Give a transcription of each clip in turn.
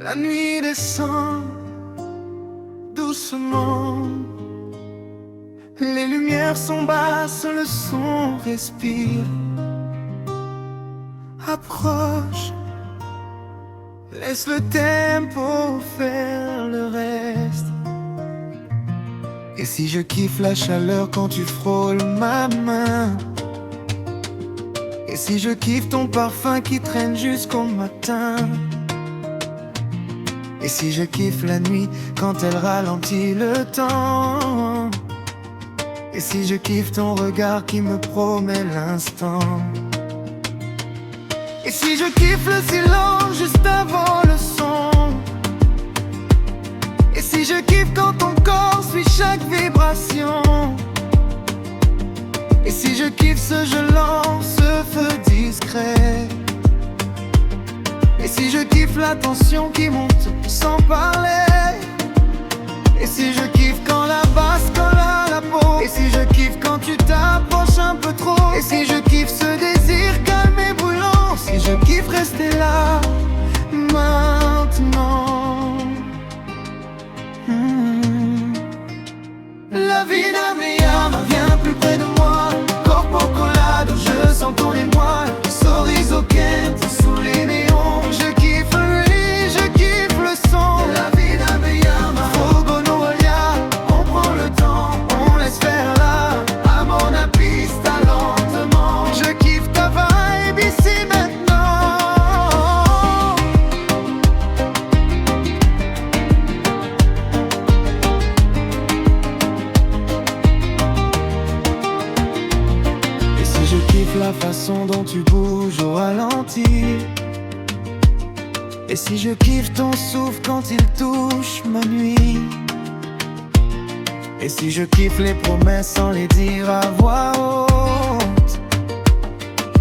La nuit descend doucement. Les lumières sont basses, le son respire. Approche, laisse le tempo faire le reste. Et si je kiffe la chaleur quand tu frôles ma main? Et si je kiffe ton parfum qui traîne jusqu'au matin? Et si je kiffe la nuit quand elle ralentit le temps? Et si je kiffe ton regard qui me promet l'instant? Et si je kiffe le silence juste avant le son? Et si je kiffe quand ton corps suit chaque vibration? Et si je kiffe ce jeu lent, ce feu discret? Et si je kiffe la tension qui monte sans parler? Et si je kiffe quand la basse colle à la peau? Et si je kiffe quand tu t'approches un peu trop? Et si je kiffe ce désir calme et brûlant? Si je kiffe rester là, maintenant. La vie d'un meilleur vient plus près de moi. Corpo collado, je sens ton émoi. Sorriso quente sous les néons. Je kiffe lui, je kiffe le son. La vie d'un meilleur Fogo no olhar. On prend le temps, on laisse faire là. À mon pista lentement. Je kiffe ta vibe ici maintenant. Et si je kiffe la façon dont tu bouges au ralenti? Et si je kiffe ton souffle quand il touche ma nuit? Et si je kiffe les promesses sans les dire à voix haute?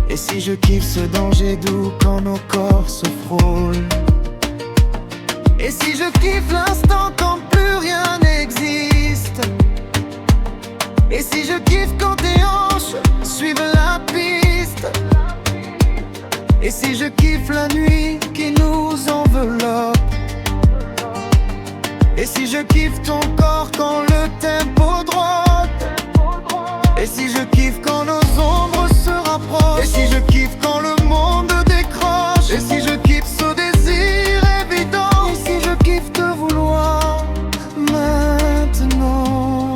Et si je kiffe ce danger doux quand nos corps se frôlent? Et si je kiffe l'instant quand plus rien n'existe? Et si je kiffe quand tes hanches suivent la piste? Et si je kiffe la nuit qui nous enveloppe? Et si je kiffe ton corps quand le tempo drop? Et si je kiffe quand nos ombres se rapprochent? Et si je kiffe quand le monde décroche? Et si je kiffe ce désir évident? Et si je kiffe te vouloir maintenant?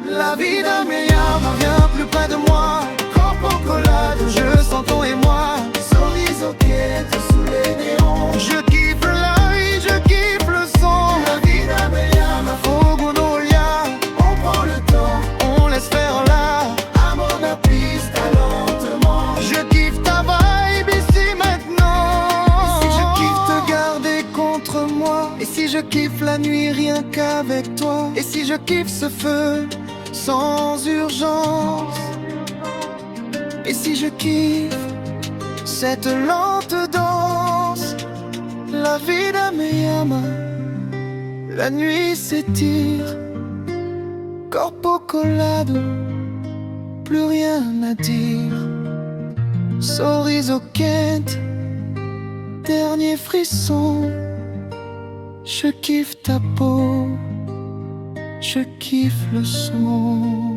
La vie d'un meilleur vient plus près de moi. Corpo collado, je sens ton émoi. Sorriso quente sous les néons. Je kiffe la vie, je kiffe le son. La vie d'un meilleur Fogo no olhar. On prend le temps, on laisse faire là. À mon pista lentement. Je kiffe ta vibe ici maintenant. Et si je kiffe te garder contre moi? Et si je kiffe la nuit rien qu'avec toi? Et si je kiffe ce feu sans urgence? Et si je kiffe cette lente danse? La vida me llama, la nuit s'étire. Corpo collado, plus rien à dire. Sorriso quente, dernier frisson. Je kiffe ta peau, je kiffe le son.